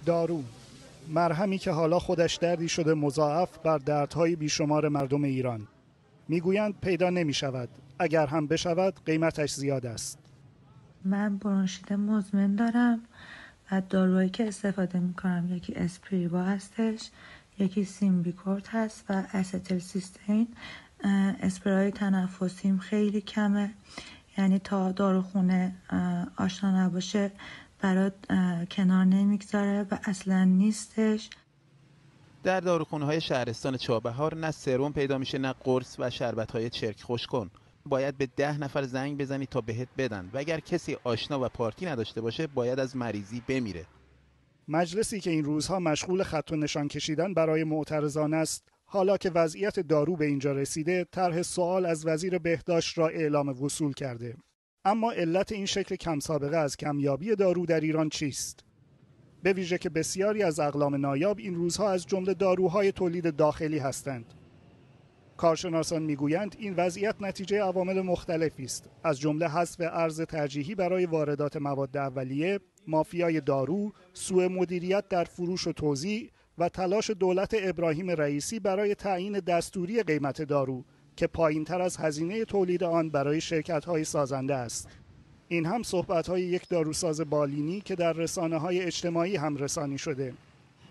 دارو، مرهمی که حالا خودش دردی شده مضاعف بر دردهای بیشمار مردم ایران. میگویند پیدا نمی شود، اگر هم بشود قیمتش زیاد است. من برونشیت مزمن دارم و داروهایی که استفاده میکنم یکی اسپریوا هستش، یکی سیمبیکورت هست و استیل سیستین. اسپرای تنفسیم خیلی کمه، یعنی تا داروخونه آشنا نباشه برات کنار نمیگذاره و اصلا نیستش. در داروخونه‌های شهرستان چابهار نه سرم پیدا میشه نه قرص و شربت‌های چرک خوش کن. باید به 10 نفر زنگ بزنی تا بهت بدن و اگر کسی آشنا و پارتی نداشته باشه باید از مریضی بمیره. مجلسی که این روزها مشغول خط و نشان کشیدن برای معترضان است، حالا که وضعیت دارو به اینجا رسیده، طرح سوال از وزیر بهداشت را اعلام وصول کرده. اما علت این شکل کم سابقه از کمیابی دارو در ایران چیست؟ به ویژه که بسیاری از اقلام نایاب این روزها از جمله داروهای تولید داخلی هستند. کارشناسان میگویند این وضعیت نتیجه عوامل مختلفی است، از جمله حذف ارز ترجیحی برای واردات مواد اولیه، مافیای دارو، سوء مدیریت در فروش و توزیع و تلاش دولت ابراهیم رئیسی برای تعیین دستوری قیمت دارو که پایین‌تر از هزینه تولید آن برای شرکت‌های سازنده است. این هم صحبت‌های یک داروساز بالینی که در رسانه‌های اجتماعی هم رسانی شده.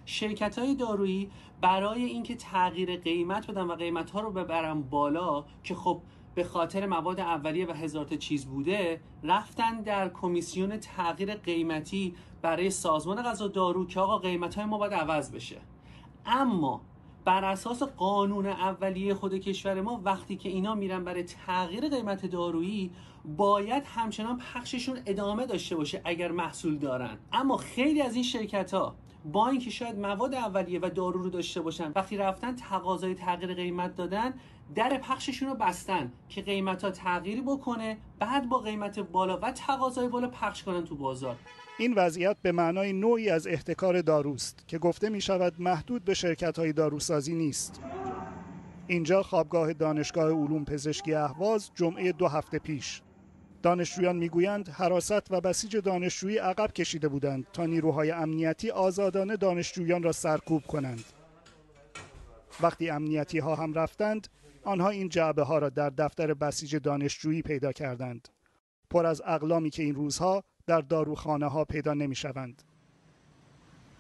شرکت‌های دارویی برای اینکه تغییر قیمت بدن و قیمت‌ها رو ببرن بالا که خب به خاطر مواد اولیه و هزار تا چیز بوده، رفتن در کمیسیون تغییر قیمتی برای سازمان غذا دارو که آقا قیمت‌های ما باید عوض بشه. اما بر اساس قانون اولیه خود کشور ما وقتی که اینا میرن برای تغییر قیمت دارویی باید همچنان پخششون ادامه داشته باشه اگر محصول دارن. اما خیلی از این شرکت‌ها با اینکه شاید مواد اولیه و دارو رو داشته باشن، وقتی رفتن تقاضای تغییر قیمت دادن، در پخششون رو بستن که قیمت‌ها تغییری بکنه، بعد با قیمت بالا و تقاضای بالا پخش کنن تو بازار. این وضعیت به معنای نوعی از احتکار داروست که گفته می شود محدود به شرکت‌های داروسازی نیست. اینجا خوابگاه دانشگاه علوم پزشکی اهواز جمعه 2 هفته پیش. دانشجویان میگویند حراست و بسیج دانشجویی عقب کشیده بودند تا نیروهای امنیتی آزادانه دانشجویان را سرکوب کنند. وقتی امنیتی ها هم رفتند، آنها این جعبه ها را در دفتر بسیج دانشجویی پیدا کردند. پر از اقلامی که این روزها در داروخانه ها پیدا نمی شوند.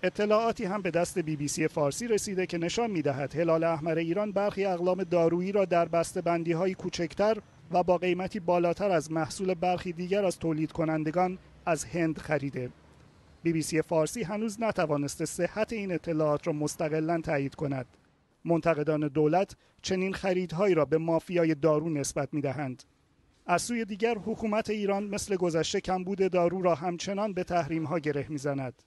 اطلاعاتی هم به دست BBC فارسی رسیده که نشان می دهد هلال احمر ایران برخی اقلام دارویی را در بسته‌بندی های کوچکتر و با قیمتی بالاتر از محصول برخی دیگر از تولید کنندگان از هند خریده. BBC فارسی هنوز نتوانسته صحت این اطلاعات را مستقلاً تایید کند. منتقدان دولت چنین خریدهایی را به مافیای دارو نسبت می‌دهند. از سوی دیگر حکومت ایران مثل گذشته کمبود دارو را همچنان به تحریم‌ها گره می‌زند.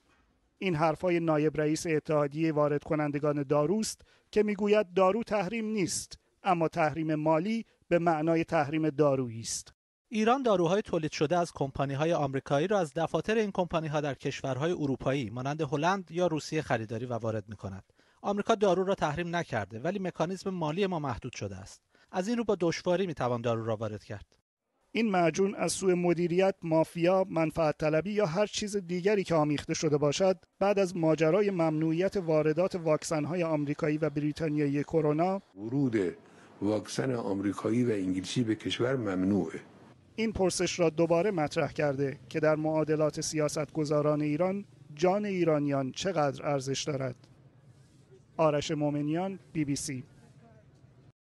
این حرفای نایب رئیس اتحادیه وارد کنندگان داروست که میگوید دارو تحریم نیست، اما تحریم مالی به معنای تحریم دارویی است. ایران داروهای تولید شده از کمپانی‌های آمریکایی را از دفاتر این کمپانی‌ها در کشورهای اروپایی مانند هلند یا روسیه خریداری و وارد می‌کند. آمریکا دارو را تحریم نکرده ولی مکانیزم مالی ما محدود شده است. از این رو با دشواری می‌توان دارو را وارد کرد. این معجون از سوء مدیریت، مافیا، منفعت طلبی یا هر چیز دیگری که آمیخته شده باشد، بعد از ماجرای ممنوعیت واردات واکسن‌های آمریکایی و بریتانیایی کرونا، ورود واکسن آمریکایی و انگلیسی به کشور ممنوعه. این پرسش را دوباره مطرح کرده که در معادلات سیاستگزاران ایران جان ایرانیان چقدر ارزش دارد. آرش مومنیان، BBC.